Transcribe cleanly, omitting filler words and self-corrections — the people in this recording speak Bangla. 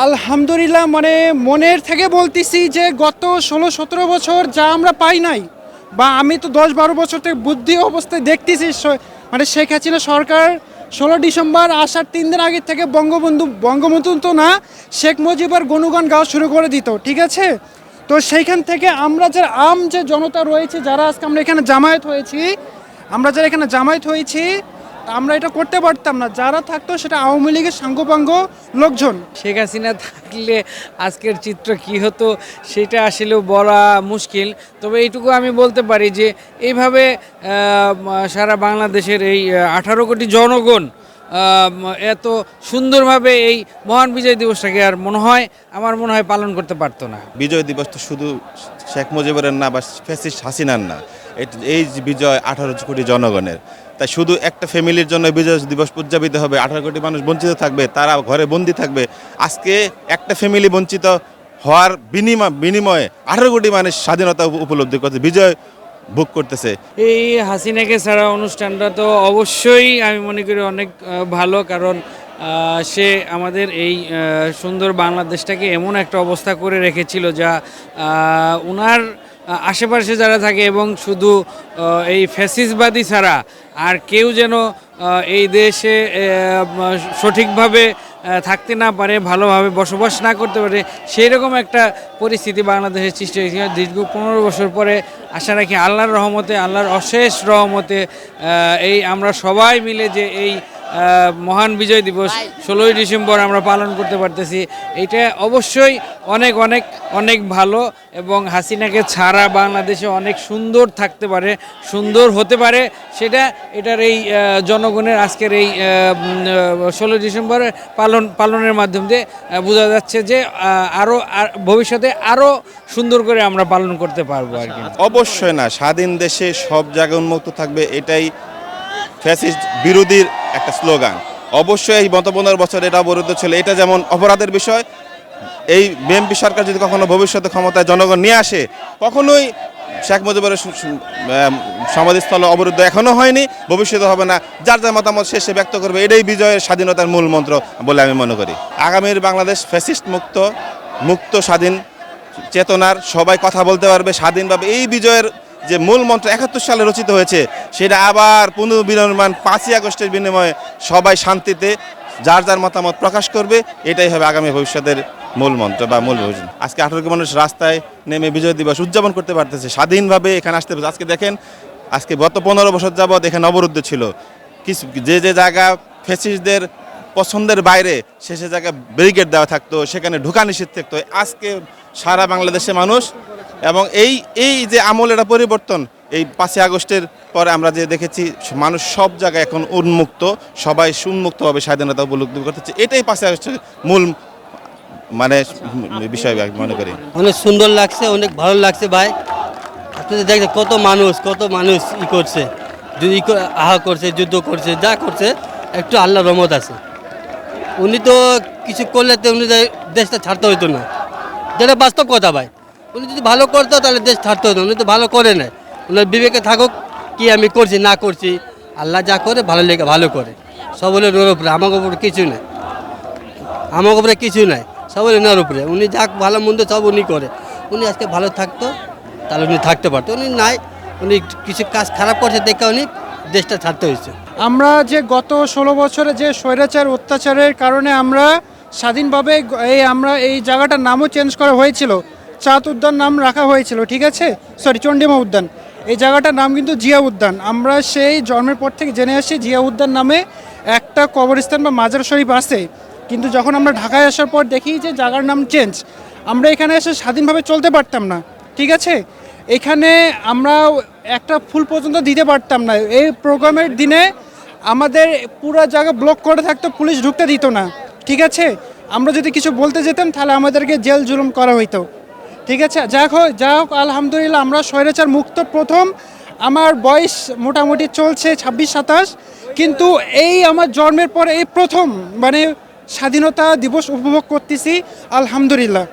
আলহামদুলিল্লাহ, মানে মনের থেকে বলতেছি যে গত 16-17 বছর যা আমরা পাই নাই, বা আমি তো 10-12 বছর থেকে বুদ্ধি অবস্থায় দেখতেছি মানে শেখ হাসিনা সরকার 16 ডিসেম্বর আসার 3 দিন আগে থেকে বঙ্গবন্ধু তো না, শেখ মুজিবের গুণগান গাওয়া শুরু করে দিত, ঠিক আছে। তো সেইখান থেকে আমরা যে যে জনতা রয়েছে, যারা আজকে আমরা এখানে জামায়াত হয়েছি, আমরা এটা করতে পারতাম না, যারা থাকতো সেটা আওয়ামী লীগের সাঙ্গপাঙ্গ লোকজন। শেখ হাসিনা থাকলে আজকের চিত্র কি হতো সেটা আসলেও বলা মুশকিল। তবে এইটুকু আমি বলতে পারি যে এইভাবে সারা বাংলাদেশের এই 18 কোটি জনগণ এত সুন্দরভাবে এই মহান বিজয় দিবসটাকে আর আমার মনে হয় পালন করতে পারতো না। বিজয় দিবস তো শুধু শেখ মুজিবের না বা ফ্যাসিস্ট হাসিনার না, এই যে বিজয় 18 কোটি জনগণের। তাই শুধু একটা ফ্যামিলির জন্য বিজয় দিবস উদযাপিত হবে, 18 কোটি মানুষ বঞ্চিত থাকবে, তারা ঘরে বন্দি থাকবে। আজকে একটা ফ্যামিলি বঞ্চিত হওয়ার বিনিময়ে 18 কোটি মানুষ স্বাধীনতা উপলব্ধি করছে, বিজয় ভোগ করতেছে। এই হাসিনাকে ছাড়া অনুষ্ঠানটা তো অবশ্যই আমি মনে করি অনেক ভালো, কারণ সে আমাদের এই সুন্দর বাংলাদেশটাকে এমন একটা অবস্থা করে রেখেছিল যা ওনার আশেপাশে যারা থাকে এবং শুধু এই ফ্যাসিসবাদী ছাড়া আর কেউ যেন এই দেশে সঠিকভাবে থাকতে না পারে, ভালোভাবে বসবাস না করতে পারে, সেই রকম একটা পরিস্থিতি বাংলাদেশের সৃষ্টি হয়েছে। দীর্ঘ 15 বছর পরে আশা রাখি আল্লাহর রহমতে, আল্লাহর অশেষ রহমতে এই আমরা সবাই মিলে যে এই মহান বিজয় দিবস 16ই ডিসেম্বর আমরা পালন করতে পারতেছি, এটা অবশ্যই অনেক অনেক অনেক ভালো। এবং হাসিনাকে ছাড়া বাংলাদেশে অনেক সুন্দর থাকতে পারে, সুন্দর হতে পারে, সেটা এটার এই জনগণের আজকের এই 16 ডিসেম্বর পালনের মাধ্যম দিয়ে বোঝা যাচ্ছে যে আরও ভবিষ্যতে আরও সুন্দর করে আমরা পালন করতে পারবো আর কি। অবশ্যই না, স্বাধীন দেশে সব জায়গায় উন্মুক্ত থাকবে, এটাই ফ্যাসিস্ট বিরোধীর একটা স্লোগান। অবশ্যই এই 15 বছর এটা অবরুদ্ধ ছিল, এটা যেমন অপরাধের বিষয়। এই বিএনপি সরকার যদি কখনো ভবিষ্যতে ক্ষমতায় জনগণ নিয়ে আসে, কখনোই শেখ মুজিবের সমাধিস্থল অবরুদ্ধ এখনও হয়নি, ভবিষ্যতে হবে না। যার যার মতামত শেষে ব্যক্ত করবে, এটাই বিজয়ের স্বাধীনতার মূল মন্ত্র বলে আমি মনে করি। আগামীর বাংলাদেশ ফ্যাসিস্ট মুক্ত স্বাধীন চেতনার, সবাই কথা বলতে পারবে স্বাধীনভাবে। এই বিজয়ের যে মূল মন্ত্র 71 সালে রচিত হয়েছে, সেটা আবার পুনর্বিনির্মাণ 5ই আগস্টের বিনিময়ে সবাই শান্তিতে যার যার মতামত প্রকাশ করবে, এটাই হবে আগামী ভবিষ্যতের মূল মন্ত্র বা মূল ভবিষ্যৎ। আজকে 18 কোটি মানুষ রাস্তায় নেমে বিজয় দিবস উদযাপন করতে পারতেছে, স্বাধীনভাবে এখানে আসতে পারছে। আজকে দেখেন, আজকে গত 15 বছর যাবৎ এখানে অবরুদ্ধ ছিল, কিছু যে জায়গা ফ্যাসিস্টদের পছন্দের বাইরে সে জায়গায় ব্যারিকেড দেওয়া থাকতো, সেখানে ঢোকা নিষেধ থাকতো। আজকে সারা বাংলাদেশে মানুষ, এবং এই যে আমলের পরিবর্তন, এই 5ই আগস্টের পরে আমরা যে দেখেছি, মানুষ সব জায়গায় এখন উন্মুক্ত, সবাই উন্মুক্তভাবে স্বাধীনতা উপলব্ধি করতেছে। এটাই 5ই আগস্টের মূল মানে বিষয় মনে করি। অনেক সুন্দর লাগছে, অনেক ভালো লাগছে ভাই। আপনাদের দেখতে কত মানুষ করছে, আহা করছে, যুদ্ধ করছে, যা করছে, একটু আল্লাহ রহমত আছে। উনি তো কিছু করলে তো উনি দেশটা ছাড়তে হইতো না, যেটা বাস্তব কথা ভাই। উনি যদি ভালো করতো তাহলে দেশ ছাড়তে হতো, উনি তো ভালো করে না। ওনার বিবেকে থাকুক কি আমি করছি না করছি, আল্লাহ যা করে ভালো লেগে ভালো করে। সব হলো ওর উপরে, আমাকে উপরে কিছু নেই, আমার উপরে কিছু নাই, সব হলো ওনার উপরে। উনি যাক ভালো মন্দ সব উনি করে। উনি আজকে ভালো থাকতো তাহলে উনি থাকতে পারতো, উনি নাই, উনি কিছু কাজ খারাপ করছে দেখে উনি দেশটা ছাড়তে হয়েছে। আমরা যে গত 16 বছরে যে স্বৈরাচার অত্যাচারের কারণে আমরা স্বাধীনভাবে আমরা এই জায়গাটার নামও চেঞ্জ করা হয়েছিল, চাঁদ উদ্যান নাম রাখা হয়েছিল, ঠিক আছে, সরি চন্ডিমা উদ্যান। এই জায়গাটার নাম কিন্তু জিয়া উদ্যান। আমরা সেই জন্মের পর থেকে জেনে আসছি জিয়া উদ্যান নামে একটা কবরস্থান বা মাজার শরীফ আছে, কিন্তু যখন আমরা ঢাকায় আসার পর দেখি যে জায়গার নাম চেঞ্জ, আমরা এখানে এসে স্বাধীনভাবে চলতে পারতাম না, ঠিক আছে। এখানে আমরা একটা ফুল পর্যন্ত দিতে পারতাম না। এই প্রোগ্রামের দিনে আমাদের পুরো জায়গা ব্লক করে থাকতো, পুলিশ ঢুকতে দিত না, ঠিক আছে। আমরা যদি কিছু বলতে যেতাম তাহলে আমাদেরকে জেল জুলুম করা হইতো, ঠিক আছে। যা হোক আলহামদুলিল্লাহ, আমরা স্বৈরাচার মুক্ত প্রথম। আমার বয়স মোটামুটি চলছে 26-27, কিন্তু এই আমার জন্মের পর এই প্রথম মানে স্বাধীনতা দিবস উপভোগ করতেছি, আলহামদুলিল্লাহ।